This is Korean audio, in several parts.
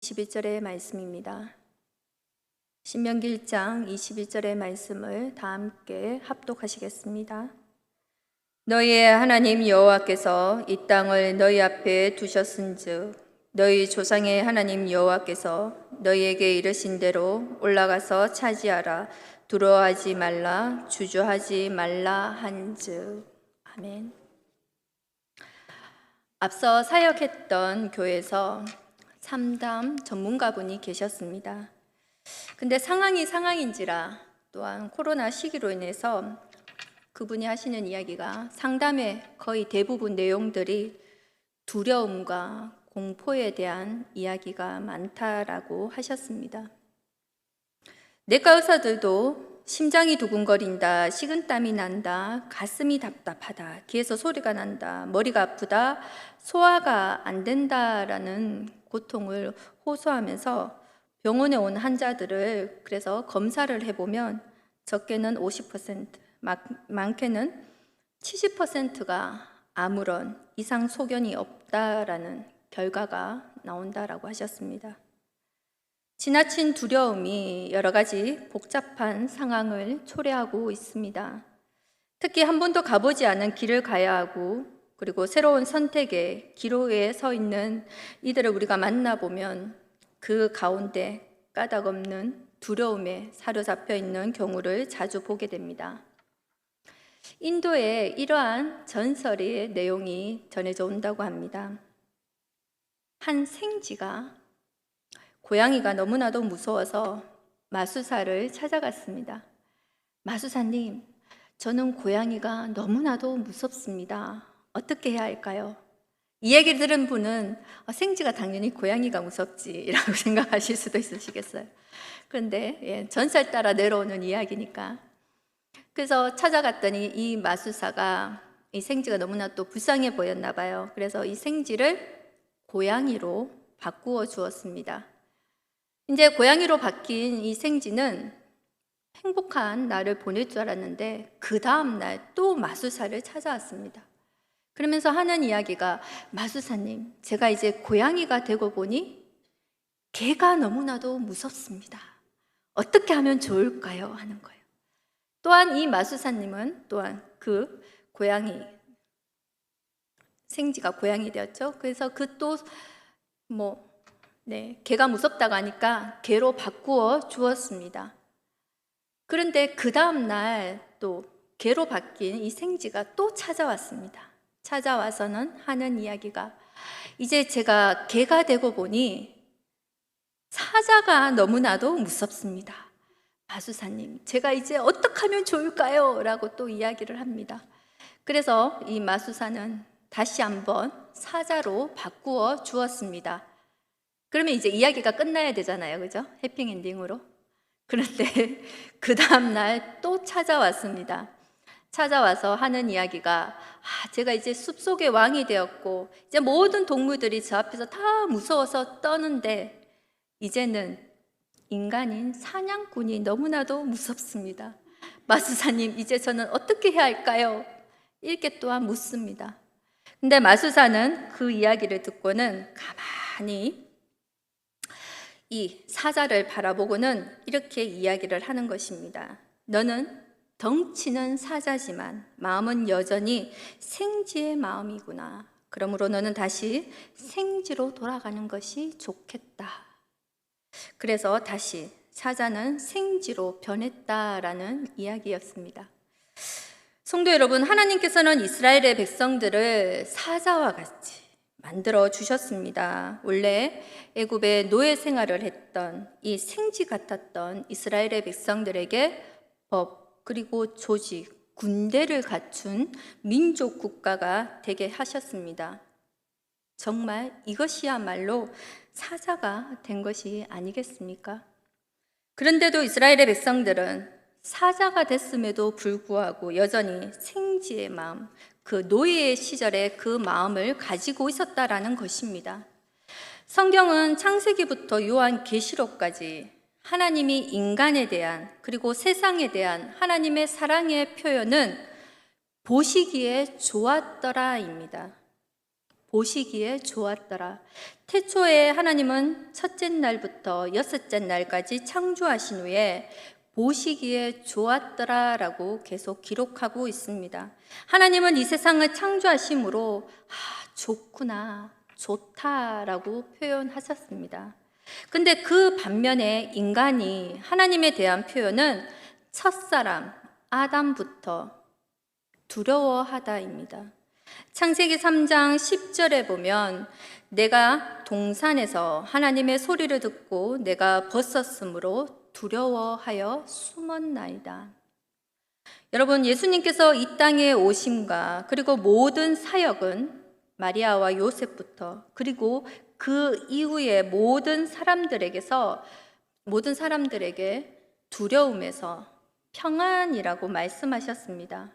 21절의 말씀입니다. 신명기 1장 21절의 말씀을 다 함께 합독하시겠습니다. 너희의 하나님 여호와께서 이 땅을 너희 앞에 두셨은즉 너희 조상의 하나님 여호와께서 너희에게 이르신 대로 올라가서 차지하라. 두려워하지 말라, 주저하지 말라 한즉. 아멘. 앞서 사역했던 교회에서 참담 전문가분이 계셨습니다. 근데 상황이 상황인지라 또한 코로나 시기로 인해서 그분이 하시는 이야기가 상담의 거의 대부분 내용들이 두려움과 공포에 대한 이야기가 많다라고 하셨습니다. 내과 의사들도 심장이 두근거린다, 식은땀이 난다, 가슴이 답답하다, 귀에서 소리가 난다, 머리가 아프다, 소화가 안 된다라는 고통을 호소하면서 병원에 온 환자들을 그래서 검사를 해보면 적게는 50%, 많게는 70%가 아무런 이상 소견이 없다라는 결과가 나온다라고 하셨습니다. 지나친 두려움이 여러 가지 복잡한 상황을 초래하고 있습니다. 특히 한 번도 가보지 않은 길을 가야 하고 그리고 새로운 선택의 기로에 서 있는 이들을 우리가 만나보면 그 가운데 까닭없는 두려움에 사로잡혀 있는 경우를 자주 보게 됩니다. 인도에 이러한 전설의 내용이 전해져 온다고 합니다. 한 생쥐가 고양이가 너무나도 무서워서 마수사를 찾아갔습니다. 마수사님, 저는 고양이가 너무나도 무섭습니다. 어떻게 해야 할까요? 이 얘기를 들은 분은 생쥐가 당연히 고양이가 무섭지라고 생각하실 수도 있으시겠어요. 그런데 전설 따라 내려오는 이야기니까. 그래서 찾아갔더니 이 마수사가 이 생쥐가 너무나 또 불쌍해 보였나 봐요. 그래서 이 생쥐를 고양이로 바꾸어 주었습니다. 이제 고양이로 바뀐 이 생쥐는 행복한 날을 보낼 줄 알았는데 그 다음 날 또 마수사를 찾아왔습니다. 그러면서 하는 이야기가 마수사님, 제가 이제 고양이가 되고 보니 개가 너무나도 무섭습니다. 어떻게 하면 좋을까요? 하는 거예요. 또한 이 마수사님은 또한 그 고양이, 생쥐가 고양이 되었죠. 그래서 그 또 개가 무섭다고 하니까 개로 바꾸어 주었습니다. 그런데 그 다음 날 또 개로 바뀐 이 생쥐가 또 찾아왔습니다. 찾아와서는 하는 이야기가 이제 제가 개가 되고 보니 사자가 너무나도 무섭습니다. 마수사님, 제가 이제 어떻게 하면 좋을까요? 라고 또 이야기를 합니다. 그래서 이 마수사는 다시 한번 사자로 바꾸어 주었습니다. 그러면 이제 이야기가 끝나야 되잖아요. 그죠? 해피엔딩으로. 그런데 그 다음날 또 찾아왔습니다. 찾아와서 하는 이야기가 제가 이제 숲속의 왕이 되었고 이제 모든 동물들이 저 앞에서 다 무서워서 떠는데 이제는 인간인 사냥꾼이 너무나도 무섭습니다. 마수사님, 이제 저는 어떻게 해야 할까요? 이렇게 또한 묻습니다. 근데 마수사는 그 이야기를 듣고는 가만히 이 사자를 바라보고는 이렇게 이야기를 하는 것입니다. 너는 덩치는 사자지만 마음은 여전히 생쥐의 마음이구나. 그러므로 너는 다시 생쥐로 돌아가는 것이 좋겠다. 그래서 다시 사자는 생쥐로 변했다라는 이야기였습니다. 성도 여러분, 하나님께서는 이스라엘의 백성들을 사자와 같이 만들어 주셨습니다. 원래 애굽의 노예 생활을 했던 이 생쥐 같았던 이스라엘의 백성들에게 법 그리고 조직, 군대를 갖춘 민족 국가가 되게 하셨습니다. 정말 이것이야말로 사자가 된 것이 아니겠습니까? 그런데도 이스라엘의 백성들은 사자가 됐음에도 불구하고 여전히 생쥐의 마음, 그 노예의 시절에 그 마음을 가지고 있었다라는 것입니다. 성경은 창세기부터 요한계시록까지 하나님이 인간에 대한 그리고 세상에 대한 하나님의 사랑의 표현은 보시기에 좋았더라입니다. 보시기에 좋았더라. 태초에 하나님은 첫째 날부터 여섯째 날까지 창조하신 후에 보시기에 좋았더라라고 계속 기록하고 있습니다. 하나님은 이 세상을 창조하심으로 좋구나, 좋다라고 표현하셨습니다. 근데 그 반면에 인간이 하나님에 대한 표현은 첫사람 아담부터 두려워하다입니다. 창세기 3장 10절에 보면 내가 동산에서 하나님의 소리를 듣고 내가 벗었으므로 두려워하여 숨었나이다. 여러분, 예수님께서 이 땅에 오심과 그리고 모든 사역은 마리아와 요셉부터 그리고 그 이후에 모든 사람들에게 두려움에서 평안이라고 말씀하셨습니다.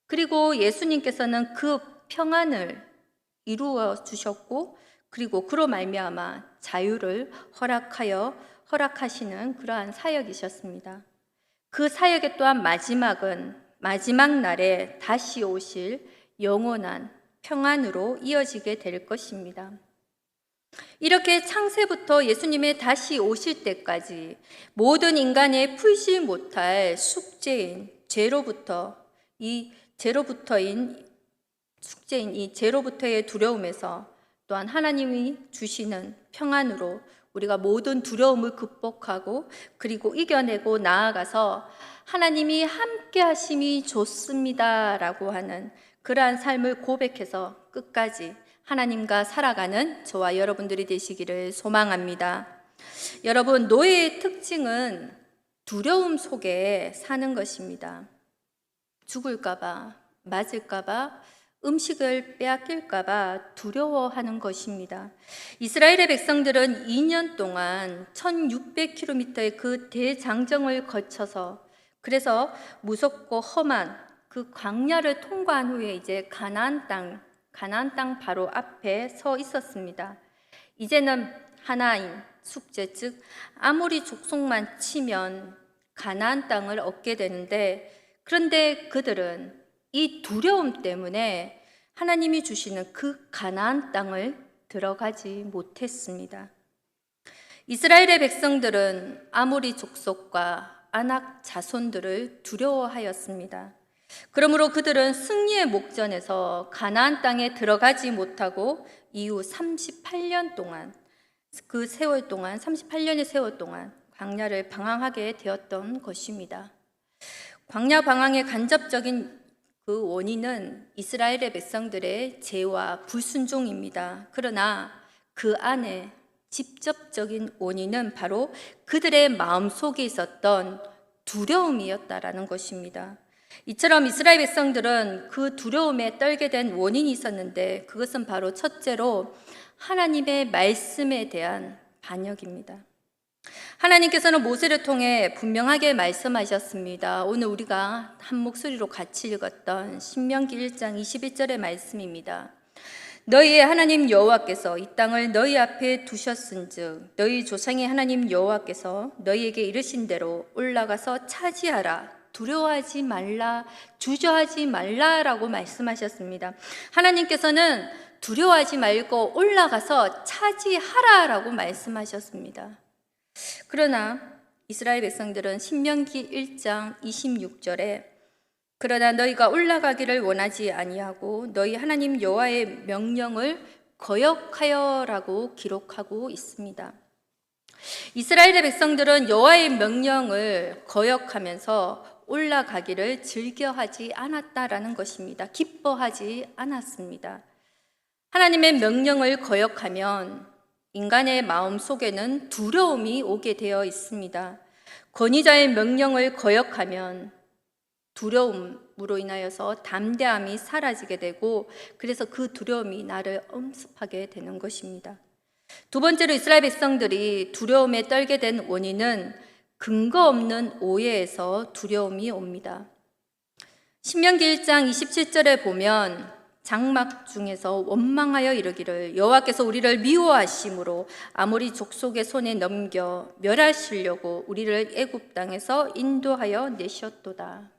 그리고 예수님께서는 그 평안을 이루어 주셨고 그리고 그로 말미암아 자유를 허락하시는 그러한 사역이셨습니다. 그 사역의 또한 마지막 날에 다시 오실 영원한 평안으로 이어지게 될 것입니다. 이렇게 창세부터 예수님의 다시 오실 때까지 모든 인간의 풀지 못할 숙제인 이 죄로부터의 두려움에서 또한 하나님이 주시는 평안으로 우리가 모든 두려움을 극복하고 그리고 이겨내고 나아가서 하나님이 함께 하심이 좋습니다라고 하는 그러한 삶을 고백해서 끝까지 하나님과 살아가는 저와 여러분들이 되시기를 소망합니다. 여러분, 노예의 특징은 두려움 속에 사는 것입니다. 죽을까봐, 맞을까봐, 음식을 빼앗길까봐 두려워하는 것입니다. 이스라엘의 백성들은 2년 동안 1600km의 그 대장정을 거쳐서 그래서 무섭고 험한 그 광야를 통과한 후에 이제 가나안 땅 바로 앞에 서 있었습니다. 이제는 하나인 숙제, 즉 아모리 족속만 치면 가나안 땅을 얻게 되는데, 그런데 그들은 이 두려움 때문에 하나님이 주시는 그 가나안 땅을 들어가지 못했습니다. 이스라엘의 백성들은 아모리 족속과 아낙 자손들을 두려워하였습니다. 그러므로 그들은 승리의 목전에서 가나안 땅에 들어가지 못하고 이후 38년 동안 38년의 세월 동안 광야를 방황하게 되었던 것입니다. 광야 방황의 간접적인 그 원인은 이스라엘의 백성들의 죄와 불순종입니다. 그러나 그 안에 직접적인 원인은 바로 그들의 마음속에 있었던 두려움이었다라는 것입니다. 이처럼 이스라엘 백성들은 그 두려움에 떨게 된 원인이 있었는데, 그것은 바로 첫째로 하나님의 말씀에 대한 반역입니다. 하나님께서는 모세를 통해 분명하게 말씀하셨습니다. 오늘 우리가 한 목소리로 같이 읽었던 신명기 1장 21절의 말씀입니다. 너희의 하나님 여호와께서 이 땅을 너희 앞에 두셨은즉 너희 조상의 하나님 여호와께서 너희에게 이르신 대로 올라가서 차지하라. 두려워하지 말라, 주저하지 말라라고 말씀하셨습니다. 하나님께서는 두려워하지 말고 올라가서 차지하라라고 말씀하셨습니다. 그러나 이스라엘 백성들은 신명기 1장 26절에 그러나 너희가 올라가기를 원하지 아니하고 너희 하나님 여호와의 명령을 거역하여라고 기록하고 있습니다. 이스라엘의 백성들은 여호와의 명령을 거역하면서 올라가기를 즐겨하지 않았다라는 것입니다. 기뻐하지 않았습니다. 하나님의 명령을 거역하면 인간의 마음 속에는 두려움이 오게 되어 있습니다. 권위자의 명령을 거역하면 두려움으로 인하여서 담대함이 사라지게 되고, 그래서 그 두려움이 나를 엄습하게 되는 것입니다. 두 번째로 이스라엘 백성들이 두려움에 떨게 된 원인은 근거 없는 오해에서 두려움이 옵니다. 신명기 1장 27절에 보면 장막 중에서 원망하여 이르기를 여호와께서 우리를 미워하심으로 아모리 족속의 손에 넘겨 멸하시려고 우리를 애굽 땅에서 인도하여 내셨도다.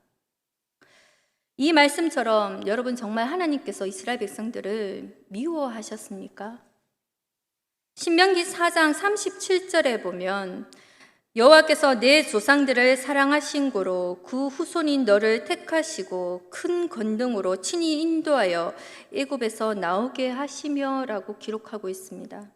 이 말씀처럼 여러분, 정말 하나님께서 이스라엘 백성들을 미워하셨습니까? 신명기 4장 37절에 보면 여호와께서 내 조상들을 사랑하신 고로 그 후손인 너를 택하시고 큰 권능으로 친히 인도하여 애굽에서 나오게 하시며라고 기록하고 있습니다.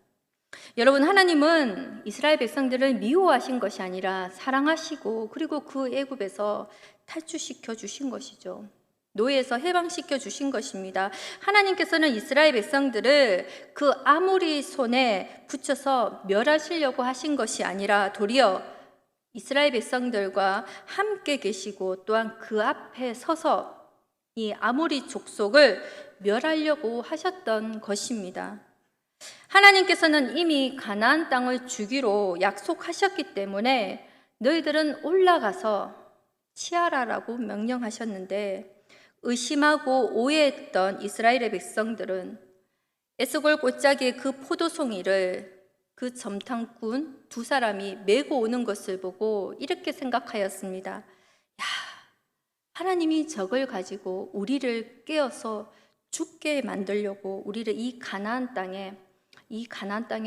여러분, 하나님은 이스라엘 백성들을 미워하신 것이 아니라 사랑하시고 그리고 그 애굽에서 탈출시켜 주신 것이죠. 노예에서 해방시켜 주신 것입니다. 하나님께서는 이스라엘 백성들을 그 아모리 손에 붙여서 멸하시려고 하신 것이 아니라 도리어 이스라엘 백성들과 함께 계시고 또한 그 앞에 서서 이 아모리 족속을 멸하려고 하셨던 것입니다. 하나님께서는 이미 가나안 땅을 주기로 약속하셨기 때문에 너희들은 올라가서 치하라라고 명령하셨는데, 의심하고 오해했던 이스라엘의 백성들은 에스골 골짜기의 그 포도송이를 그 점탕꾼 두 사람이 메고 오는 것을 보고 이렇게 생각하였습니다. 야, 하나님이 저걸 가지고 우리를 깨어서 죽게 만들려고 우리를 이 가나안 땅에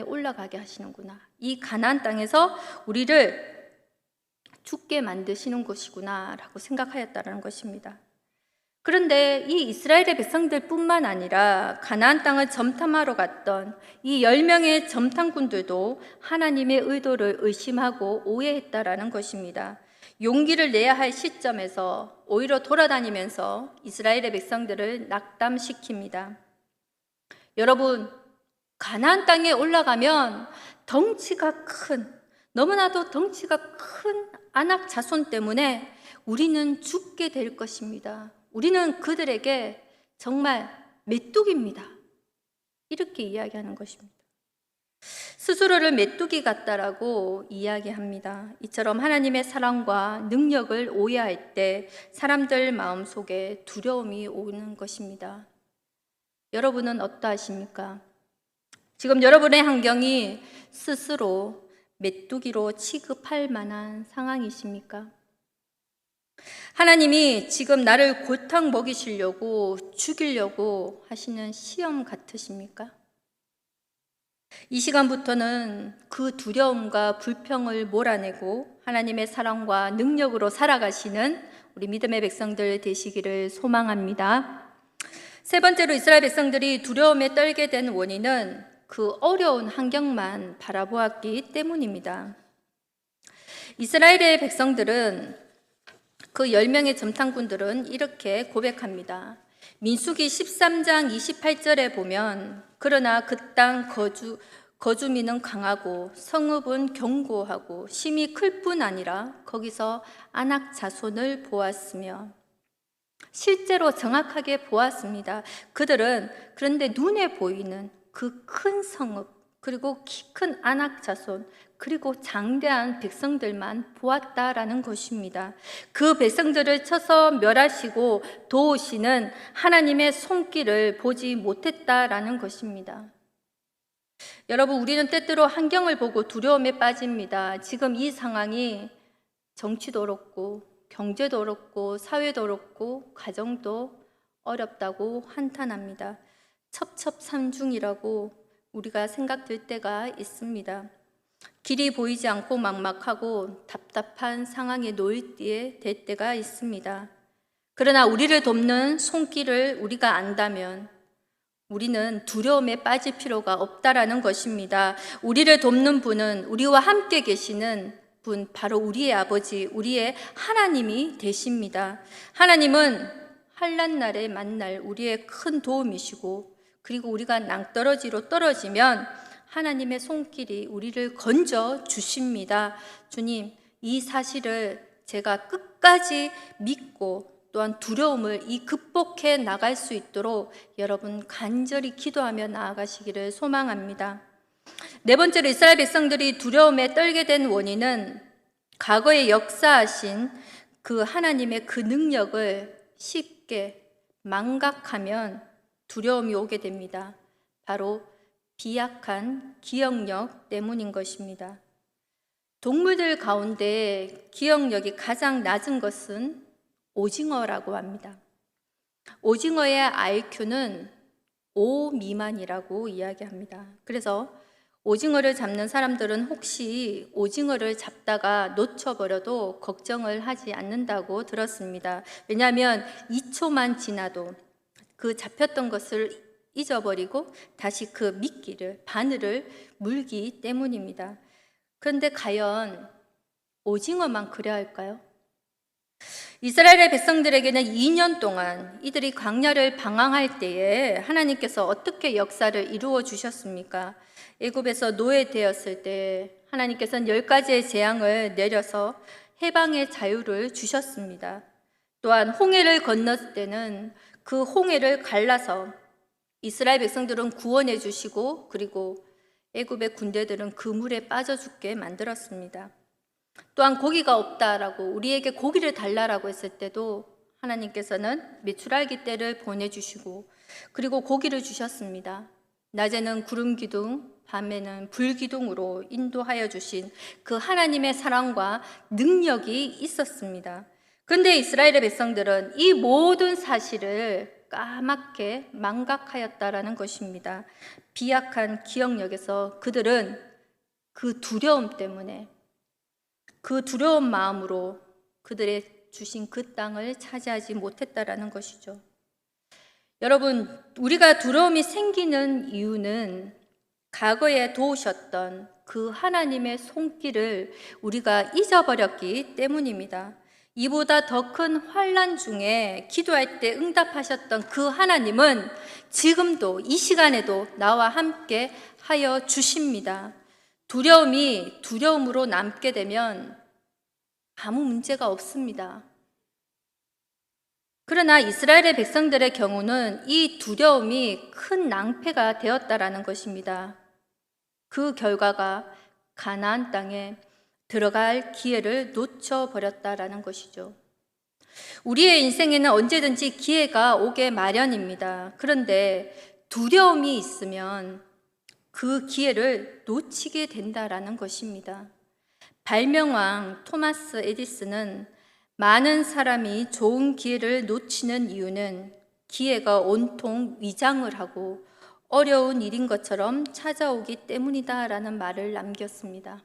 올라가게 하시는구나. 이 가나안 땅에서 우리를 죽게 만드시는 것이구나 라고 생각하였다는 것입니다. 그런데 이 이스라엘의 백성들뿐만 아니라 가나안 땅을 점탐하러 갔던 이 10명의 점탐꾼들도 하나님의 의도를 의심하고 오해했다라는 것입니다. 용기를 내야 할 시점에서 오히려 돌아다니면서 이스라엘의 백성들을 낙담시킵니다. 여러분, 가나안 땅에 올라가면 너무나도 덩치가 큰 아낙 자손 때문에 우리는 죽게 될 것입니다. 우리는 그들에게 정말 메뚜기입니다. 이렇게 이야기하는 것입니다. 스스로를 메뚜기 같다라고 이야기합니다. 이처럼 하나님의 사랑과 능력을 오해할 때 사람들 마음속에 두려움이 오는 것입니다. 여러분은 어떠하십니까? 지금 여러분의 환경이 스스로 메뚜기로 취급할 만한 상황이십니까? 하나님이 지금 나를 골탕 먹이시려고 죽이려고 하시는 시험 같으십니까? 이 시간부터는 그 두려움과 불평을 몰아내고 하나님의 사랑과 능력으로 살아가시는 우리 믿음의 백성들 되시기를 소망합니다. 세 번째로 이스라엘 백성들이 두려움에 떨게 된 원인은 그 어려운 환경만 바라보았기 때문입니다. 이스라엘의 백성들은 그 10명의 점탕꾼들은 이렇게 고백합니다. 민수기 13장 28절에 보면 그러나 그 땅 거주민은 강하고 성읍은 견고하고 심이 클 뿐 아니라 거기서 아낙 자손을 보았으며, 실제로 정확하게 보았습니다. 그들은 그런데 눈에 보이는 그 큰 성읍, 그리고 키 큰 아낙 자손, 그리고 장대한 백성들만 보았다라는 것입니다. 그 백성들을 쳐서 멸하시고 도우시는 하나님의 손길을 보지 못했다라는 것입니다. 여러분, 우리는 때때로 환경을 보고 두려움에 빠집니다. 지금 이 상황이 정치도 어렵고 경제도 어렵고 사회도 어렵고 가정도 어렵다고 한탄합니다. 첩첩산중이라고 우리가 생각될 때가 있습니다. 길이 보이지 않고 막막하고 답답한 상황에 놓이게 될 때가 있습니다. 그러나 우리를 돕는 손길을 우리가 안다면 우리는 두려움에 빠질 필요가 없다라는 것입니다. 우리를 돕는 분은 우리와 함께 계시는 분, 바로 우리의 아버지, 우리의 하나님이 되십니다. 하나님은 환난 날에 만날 우리의 큰 도움이시고, 그리고 우리가 낭떠러지로 떨어지면 하나님의 손길이 우리를 건져 주십니다. 주님, 이 사실을 제가 끝까지 믿고 또한 두려움을 극복해 나갈 수 있도록 여러분 간절히 기도하며 나아가시기를 소망합니다. 네 번째로 이스라엘 백성들이 두려움에 떨게 된 원인은 과거에 역사하신 그 하나님의 그 능력을 쉽게 망각하면 두려움이 오게 됩니다. 바로 비약한 기억력 때문인 것입니다. 동물들 가운데 기억력이 가장 낮은 것은 오징어라고 합니다. 오징어의 IQ는 5 미만이라고 이야기합니다. 그래서 오징어를 잡는 사람들은 혹시 오징어를 잡다가 놓쳐버려도 걱정을 하지 않는다고 들었습니다. 왜냐하면 2초만 지나도 그 잡혔던 것을 잊어버리고 다시 그 미끼를, 바늘을 물기 때문입니다. 그런데 과연 오징어만 그래야 할까요? 이스라엘의 백성들에게는 2년 동안 이들이 광야를 방황할 때에 하나님께서 어떻게 역사를 이루어 주셨습니까? 애굽에서 노예되었을 때 하나님께서는 10가지의 재앙을 내려서 해방의 자유를 주셨습니다. 또한 홍해를 건넜을 때는 그 홍해를 갈라서 이스라엘 백성들은 구원해 주시고, 그리고 애굽의 군대들은 그 물에 빠져 죽게 만들었습니다. 또한 고기가 없다라고, 우리에게 고기를 달라라고 했을 때도 하나님께서는 메추라기 떼를 보내주시고, 그리고 고기를 주셨습니다. 낮에는 구름 기둥, 밤에는 불 기둥으로 인도하여 주신 그 하나님의 사랑과 능력이 있었습니다. 그런데 이스라엘의 백성들은 이 모든 사실을 까맣게 망각하였다라는 것입니다. 비약한 기억력에서 그들은 그 두려움 때문에, 그 두려운 마음으로 그들의 주신 그 땅을 차지하지 못했다라는 것이죠. 여러분, 우리가 두려움이 생기는 이유는 과거에 도우셨던 그 하나님의 손길을 우리가 잊어버렸기 때문입니다. 이보다 더 큰 환난 중에 기도할 때 응답하셨던 그 하나님은 지금도 이 시간에도 나와 함께 하여 주십니다. 두려움이 두려움으로 남게 되면 아무 문제가 없습니다. 그러나 이스라엘의 백성들의 경우는 이 두려움이 큰 낭패가 되었다라는 것입니다. 그 결과가 가나안 땅에 들어갈 기회를 놓쳐버렸다라는 것이죠. 우리의 인생에는 언제든지 기회가 오게 마련입니다. 그런데 두려움이 있으면 그 기회를 놓치게 된다라는 것입니다. 발명왕 토마스 에디슨은 많은 사람이 좋은 기회를 놓치는 이유는 기회가 온통 위장을 하고 어려운 일인 것처럼 찾아오기 때문이다라는 말을 남겼습니다.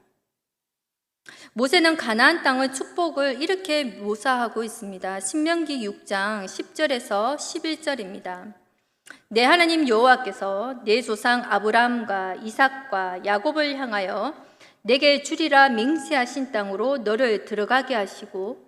모세는 가나안 땅의 축복을 이렇게 묘사하고 있습니다. 신명기 6장 10절에서 11절입니다. 내 하나님 여호와께서 내 조상 아브라함과 이삭과 야곱을 향하여 내게 주리라 맹세하신 땅으로 너를 들어가게 하시고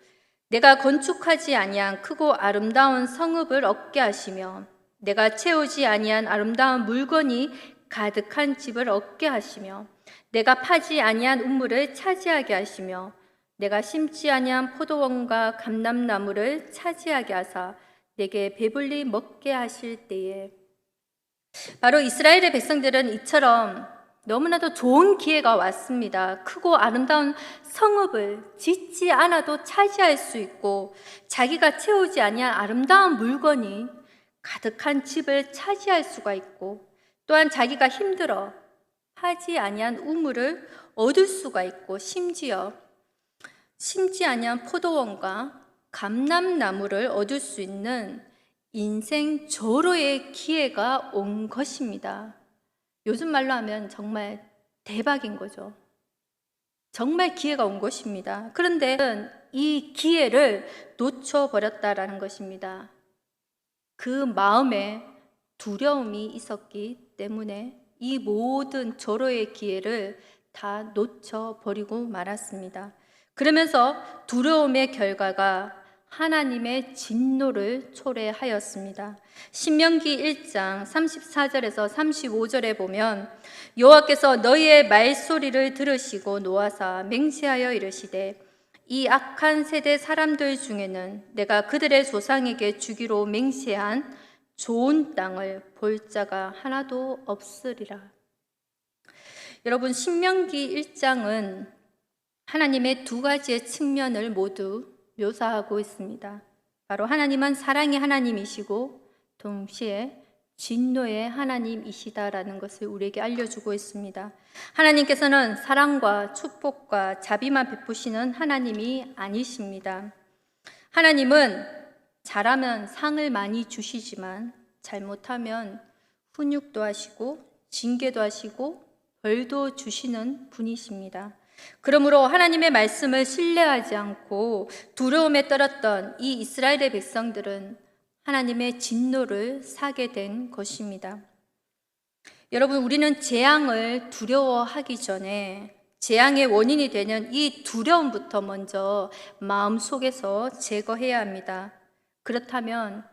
내가 건축하지 아니한 크고 아름다운 성읍을 얻게 하시며 내가 채우지 아니한 아름다운 물건이 가득한 집을 얻게 하시며 내가 파지 아니한 우물을 차지하게 하시며 내가 심지 아니한 포도원과 감람나무를 차지하게 하사 내게 배불리 먹게 하실 때에. 바로 이스라엘의 백성들은 이처럼 너무나도 좋은 기회가 왔습니다. 크고 아름다운 성읍을 짓지 않아도 차지할 수 있고 자기가 채우지 아니한 아름다운 물건이 가득한 집을 차지할 수가 있고 또한 자기가 힘들어 하지 아니한 우물을 얻을 수가 있고 심지어 심지 아니한 포도원과 감람나무를 얻을 수 있는 인생 절호의 기회가 온 것입니다. 요즘 말로 하면 정말 대박인 거죠. 정말 기회가 온 것입니다. 그런데 이 기회를 놓쳐버렸다라는 것입니다. 그 마음에 두려움이 있었기 때문에 이 모든 절호의 기회를 다 놓쳐버리고 말았습니다. 그러면서 두려움의 결과가 하나님의 진노를 초래하였습니다. 신명기 1장 34절에서 35절에 보면 여호와께서 너희의 말소리를 들으시고 노하사 맹세하여 이르시되 이 악한 세대 사람들 중에는 내가 그들의 조상에게 주기로 맹세한 좋은 땅을 볼 자가 하나도 없으리라. 여러분, 신명기 1장은 하나님의 두 가지의 측면을 모두 묘사하고 있습니다. 바로 하나님은 사랑의 하나님이시고 동시에 진노의 하나님이시다라는 것을 우리에게 알려주고 있습니다. 하나님께서는 사랑과 축복과 자비만 베푸시는 하나님이 아니십니다. 하나님은 잘하면 상을 많이 주시지만 잘못하면 훈육도 하시고 징계도 하시고 벌도 주시는 분이십니다. 그러므로 하나님의 말씀을 신뢰하지 않고 두려움에 떨었던 이 이스라엘의 백성들은 하나님의 진노를 사게 된 것입니다. 여러분, 우리는 재앙을 두려워하기 전에 재앙의 원인이 되는 이 두려움부터 먼저 마음속에서 제거해야 합니다. 그렇다면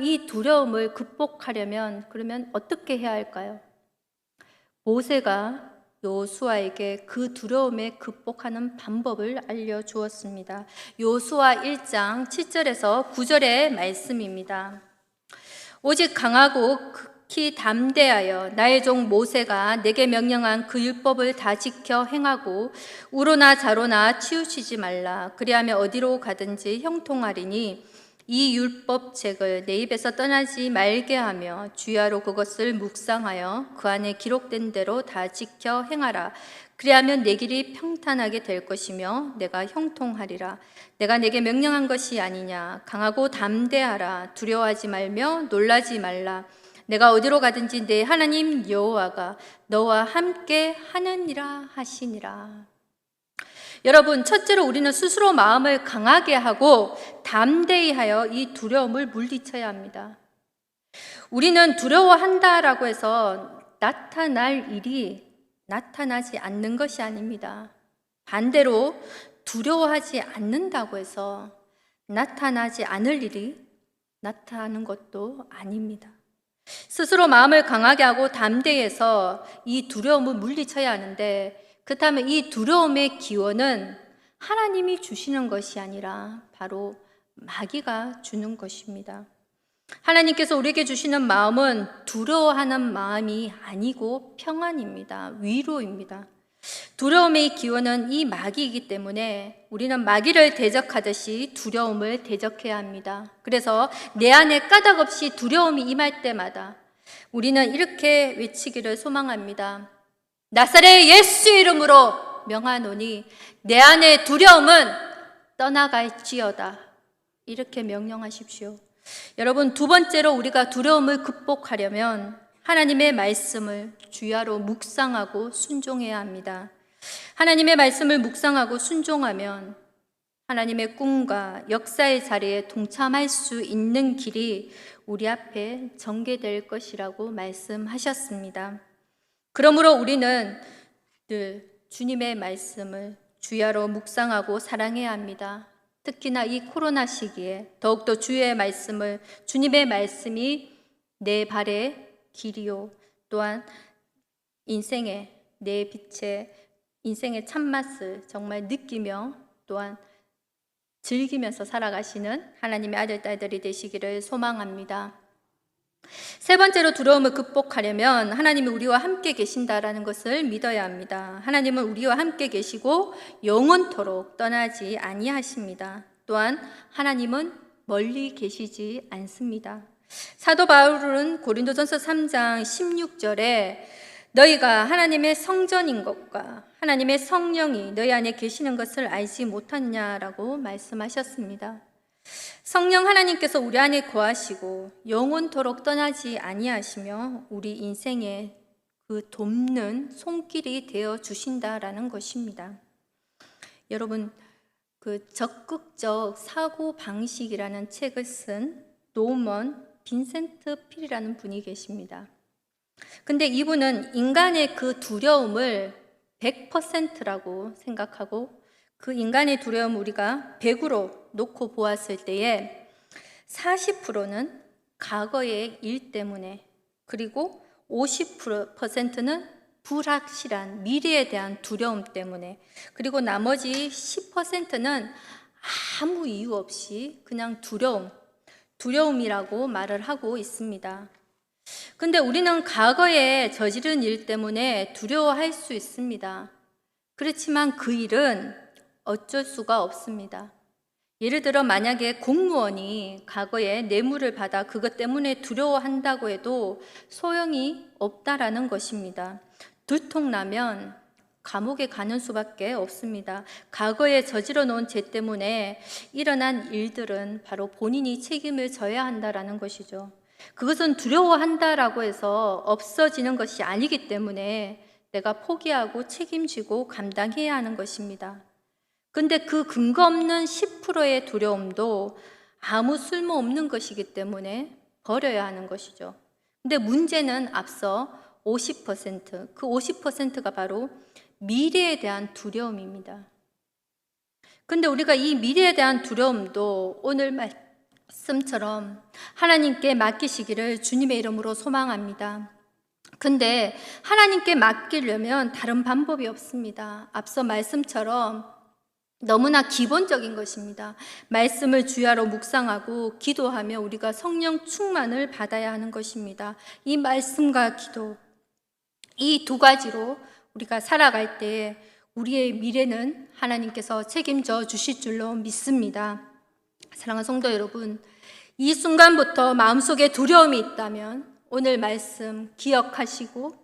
이 두려움을 극복하려면 그러면 어떻게 해야 할까요? 모세가 여호수아에게 그 두려움에 극복하는 방법을 알려주었습니다. 여호수아 1장 7절에서 9절의 말씀입니다. 오직 강하고 극히 담대하여 나의 종 모세가 내게 명령한 그 율법을 다 지켜 행하고 우로나 좌로나 치우치지 말라. 그리하면 어디로 가든지 형통하리니 이 율법책을 내 입에서 떠나지 말게 하며 주야로 그것을 묵상하여 그 안에 기록된 대로 다 지켜 행하라. 그리하면 내 길이 평탄하게 될 것이며 내가 형통하리라. 내가 내게 명령한 것이 아니냐. 강하고 담대하라. 두려워하지 말며 놀라지 말라. 내가 어디로 가든지 내 하나님 여호와가 너와 함께 하느니라 하시니라. 여러분, 첫째로 우리는 스스로 마음을 강하게 하고 담대히 하여 이 두려움을 물리쳐야 합니다. 우리는 두려워한다라고 해서 나타날 일이 나타나지 않는 것이 아닙니다. 반대로 두려워하지 않는다고 해서 나타나지 않을 일이 나타나는 것도 아닙니다. 스스로 마음을 강하게 하고 담대히 해서 이 두려움을 물리쳐야 하는데, 그렇다면 이 두려움의 기원은 하나님이 주시는 것이 아니라 바로 마귀가 주는 것입니다. 하나님께서 우리에게 주시는 마음은 두려워하는 마음이 아니고 평안입니다. 위로입니다. 두려움의 기원은 이 마귀이기 때문에 우리는 마귀를 대적하듯이 두려움을 대적해야 합니다. 그래서 내 안에 까닭없이 두려움이 임할 때마다 우리는 이렇게 외치기를 소망합니다. 나사렛 예수 이름으로 명하노니 내 안의 두려움은 떠나갈지어다. 이렇게 명령하십시오. 여러분, 두 번째로 우리가 두려움을 극복하려면 하나님의 말씀을 주야로 묵상하고 순종해야 합니다. 하나님의 말씀을 묵상하고 순종하면 하나님의 꿈과 역사의 자리에 동참할 수 있는 길이 우리 앞에 전개될 것이라고 말씀하셨습니다. 그러므로 우리는 늘 주님의 말씀을 주야로 묵상하고 사랑해야 합니다. 특히나 이 코로나 시기에 더욱더 주의 말씀을, 주님의 말씀이 내 발의 길이요 또한 인생의 내 빛의 인생의 참맛을 정말 느끼며 또한 즐기면서 살아가시는 하나님의 아들, 딸들이 되시기를 소망합니다. 세 번째로 두려움을 극복하려면 하나님이 우리와 함께 계신다라는 것을 믿어야 합니다. 하나님은 우리와 함께 계시고 영원토록 떠나지 아니하십니다. 또한 하나님은 멀리 계시지 않습니다. 사도 바울은 고린도전서 3장 16절에 너희가 하나님의 성전인 것과 하나님의 성령이 너희 안에 계시는 것을 알지 못하느냐라고 말씀하셨습니다. 성령 하나님께서 우리 안에 거하시고 영원토록 떠나지 아니하시며 우리 인생에 그 돕는 손길이 되어 주신다라는 것입니다. 여러분, 그 적극적 사고 방식이라는 책을 쓴 노먼 빈센트 필이라는 분이 계십니다. 근데 이분은 인간의 그 두려움을 100%라고 생각하고 그 인간의 두려움을 우리가 100으로 놓고 보았을 때에 40%는 과거의 일 때문에, 그리고 50%는 불확실한 미래에 대한 두려움 때문에, 그리고 나머지 10%는 아무 이유 없이 그냥 두려움이라고 말을 하고 있습니다. 근데 우리는 과거에 저지른 일 때문에 두려워할 수 있습니다. 그렇지만 그 일은 어쩔 수가 없습니다. 예를 들어 만약에 공무원이 과거에 뇌물을 받아 그것 때문에 두려워한다고 해도 소용이 없다라는 것입니다. 들통나면 감옥에 가는 수밖에 없습니다. 과거에 저질러 놓은 죄 때문에 일어난 일들은 바로 본인이 책임을 져야 한다라는 것이죠. 그것은 두려워한다라고 해서 없어지는 것이 아니기 때문에 내가 포기하고 책임지고 감당해야 하는 것입니다. 근데 그 근거 없는 10%의 두려움도 아무 쓸모없는 것이기 때문에 버려야 하는 것이죠. 근데 문제는 앞서 50%, 그 50%가 바로 미래에 대한 두려움입니다. 근데 우리가 이 미래에 대한 두려움도 오늘 말씀처럼 하나님께 맡기시기를 주님의 이름으로 소망합니다. 근데 하나님께 맡기려면 다른 방법이 없습니다. 앞서 말씀처럼 너무나 기본적인 것입니다. 말씀을 주야로 묵상하고 기도하며 우리가 성령 충만을 받아야 하는 것입니다. 이 말씀과 기도, 이 두 가지로 우리가 살아갈 때 우리의 미래는 하나님께서 책임져 주실 줄로 믿습니다. 사랑하는 성도 여러분, 이 순간부터 마음속에 두려움이 있다면 오늘 말씀 기억하시고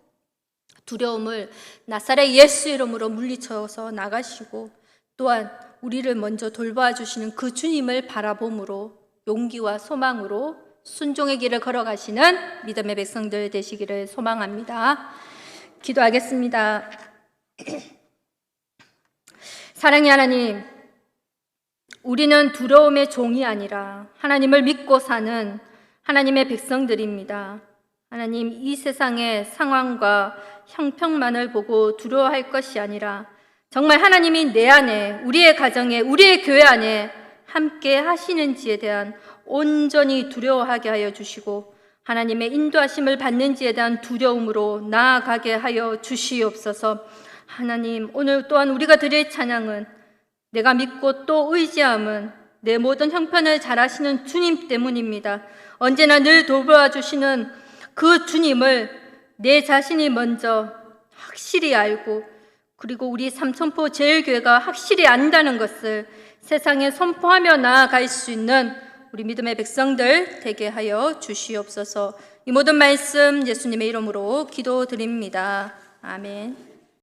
두려움을 나사렛 예수 이름으로 물리쳐서 나가시고 또한 우리를 먼저 돌봐 주시는 그 주님을 바라봄으로 용기와 소망으로 순종의 길을 걸어가시는 믿음의 백성들 되시기를 소망합니다. 기도하겠습니다. 사랑의 하나님, 우리는 두려움의 종이 아니라 하나님을 믿고 사는 하나님의 백성들입니다. 하나님, 이 세상의 상황과 형편만을 보고 두려워할 것이 아니라 정말 하나님이 내 안에, 우리의 가정에, 우리의 교회 안에 함께 하시는지에 대한 온전히 두려워하게 하여 주시고 하나님의 인도하심을 받는지에 대한 두려움으로 나아가게 하여 주시옵소서. 하나님, 오늘 또한 우리가 드릴 찬양은 내가 믿고 또 의지함은 내 모든 형편을 잘 아시는 주님 때문입니다. 언제나 늘 돌보아주시는 그 주님을 내 자신이 먼저 확실히 알고 그리고 우리 삼천포 제일교회가 확실히 안다는 것을 세상에 선포하며 나아갈 수 있는 우리 믿음의 백성들 되게 하여 주시옵소서. 이 모든 말씀 예수님의 이름으로 기도드립니다. 아멘.